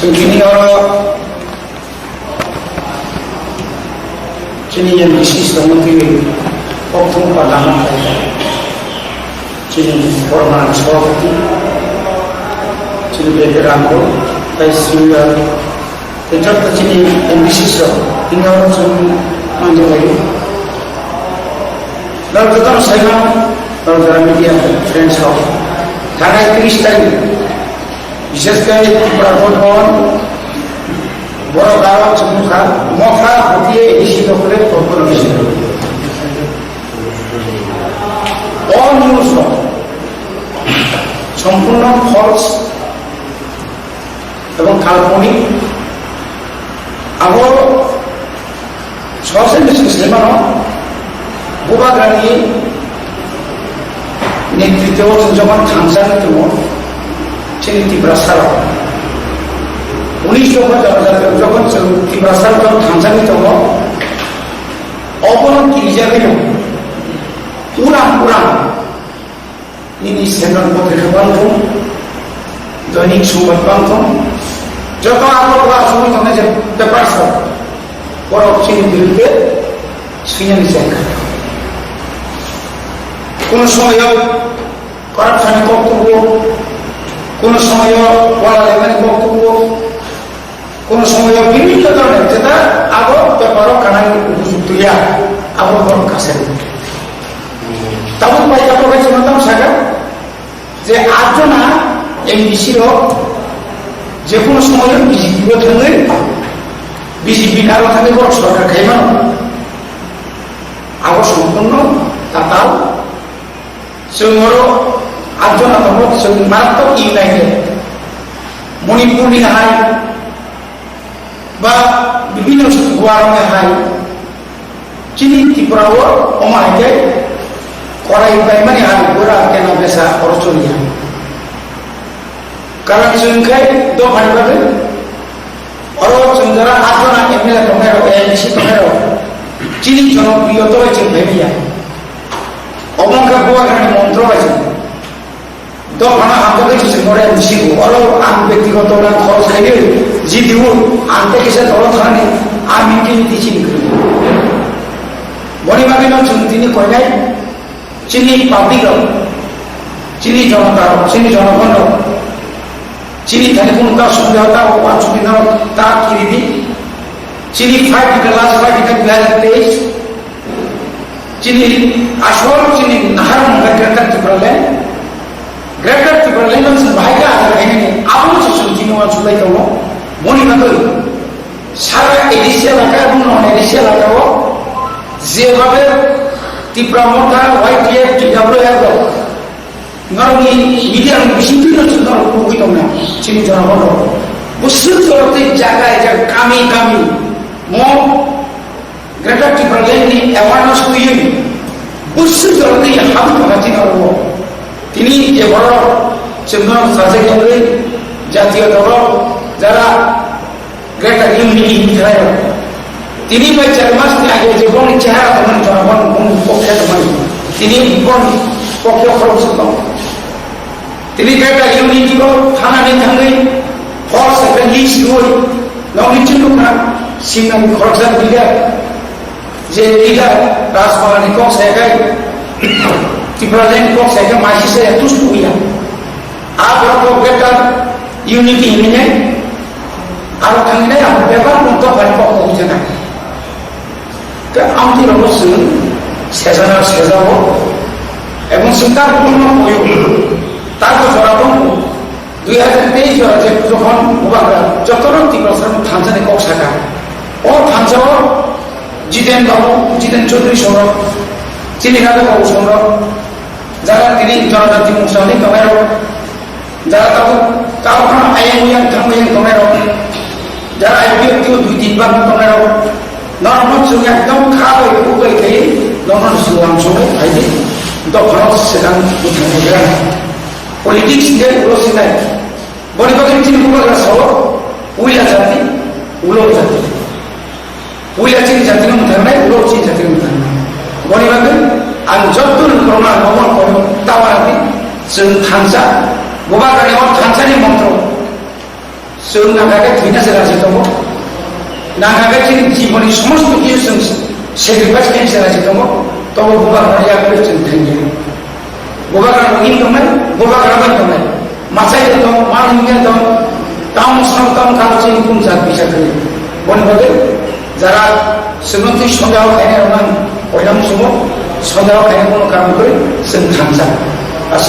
Sungkini Cini yang bisnis mungkin oknum padang cini formal sekolah cini bergerakku sehingga tetap cini yang bisnis tinggal semua manja lagi lalu tetap saya lalu dalam media friends of karena Kristen bisa sekali berapapun বড় গাঁও মুখা মখা হটিয়ে নিষিদ্ধ করে প্রকল্প নিষিদ্ধ অনিউজ সম্পূর্ণ false এবং কাল্পনিক আবার সহজে সিনেমানো বোবাগানি নেতৃত্ব যখন থামসানি তেমন তিনি তীব্র সারা 1900 যখন তিব্রাসাল যখন থামসানি তখন অবনতি হিসাবে পুরাণ ইনি সেন্ট্রাল পত্রিকা বান্ধব দৈনিক সংবাদ বান্ধব যত আবহাওয়া সময় তখন যে পেপার সব করপশনের বিরুদ্ধে শুনানি চাই কোন সময় করাপশনের বক্তব্য কোন সময় পড়ালেখার বক্তব্য কোন সময় বিভিন্ন ধরনের যেটা আবার ব্যাপারও কানাই উপযুক্ত ইয়া আবার বড় কাছে তেমন পাইকা প্রকাশ মানতাম সাগা যে আটজনা এমবিসির যে কোনো সময় বিজেপিও থাকলে বিজেপি কারো থাকে বড় সরকার খাইমান আবার সম্পূর্ণ তাতাল जोंङो आठजना दङ जों मारात्मक इउनाइटेड मणिपुरनि हाय बा विभिन्न गुवारनि हाय चिनि त्रिपुराव अमायके करायबाय माने हाय गोरा केना बेसा अरचनिया कारण जोंखाय दफानिबाबो अरो जों जरा आठजना एमएलए दङो एमसी दङो चिनि जनप्रिय तो जों भेबिया অমঙ্কা গোয়াখানি মন্ত্র আছে দফানা আনতে কিছু করে শিখব অল আন ব্যক্তিগত না খরচ লাগে জি দিব আনতে কিছু দল থানে আমি কিনে দিছি বনিবাগে না তিনি কয় নাই চিনি পাবলিক চিনি জনতা চিনি জনগণ চিনি থাকে কোন কার সুবিধা ও অসুবিধা তা কি দিদি চিনি fight the last fight in 2023 চিনি আসল চিনি নাহার গ্রেটার ত্রিপুরালেন ভাইকা আগে আবু চিনি চুলাই দো মনিবাগ সারা এডিসি এলাকা এবং নন এডিসি এলাকাও যেভাবে ত্রিপুরা মোটা ওয়াইটিএফ টিডাব্লিউএফ নরনি মিডিয়ার বিভিন্ন উপকৃত না চিনি জনগণ বুঝতে চলতে জায়গায় যে কামি ম গ্রেটার ত্রিপুরালেন্ডনি অ্যাওয়ারনেস কুইন বুঝতে চলতে হাত পাকাতি করব তিনি যে বড় চিহ্ন সাজে করে জাতীয় দল যারা গ্রেটার ইউনিটি খেলায় তিনি প্রায় 4 মাস আগে যে কোন চেহারা তখন জনগণ কোন পক্ষে তখন তিনি কোন পক্ষে খরচ তিনি গ্রেটার ইউনিটি থানা নিয়ে থাঙ্গই ফর্স একটা লিস্ট হই নমিচুন না সিনামি খরচা দিলে যে লিডার রাজমালানি কক সেগাই ত্রিপুরালেন্ড কক সেগাই মাইসিসে তুষ্ট হইয়া আর বড় গ্রেটার ইউনিটি ইউনিয়ন আর থাঙ্গিনে আমার ব্যাপার মতো ভারি পক্ষ হচ্ছে না আমি অবশ্যই সেজাব এবং চিন্তার পূর্ণ প্রয়োগ তারপর জড়াবো 2023 জড়া যখন যত ত্রিপুরা থানসানি কক শাখা ও থানসাও জিতেন বাবু জিতেন চৌধুরী সৌরভ চিনিঘাট বাবু সৌরভ যারা তিনি জনজাতি মুসলিম দমের যারা তাকে কারখানা আইন থামিয়ে দমের যারা ব্যক্তিও 2-3 বার দমের নর্মাল সঙ্গে একদম খাওয়াই উপায় খেয়ে নর্মাল সুয়াম সঙ্গে খাইতে দখল সেখান পলিটিক্স দিয়ে উলো সেখাই বনিবাগের চিনি উপকার সহ উইলা জাতি উলো জাতি উইলা চিনি জাতির মধ্যে নাই উলো চিনি জাতির মধ্যে নাই বনিবাগের आं जत्तुन करना नमन करो तावानि जों थांसा गोबागारियाव थांसानि मन्त्र जों नागागे थैना राजी दङ नागागे जोंनि जीवननि समस्त কিছু जों सेक्रिफाइस खालामनो राजी दङ तब गभार्नरया जों थैयो गभार्नर उइन दंमोन गभार्नर दंमोन मासाय दं मानिया दं टाउन साउथ टाउन কালচে পুংজাত বিচার করে বলবো যারা সুমন্ত্রী সন্দেহ খাইনে রং পয়লাম সময় সন্দেহ খাইনে কোনো কাম করে जों थांजा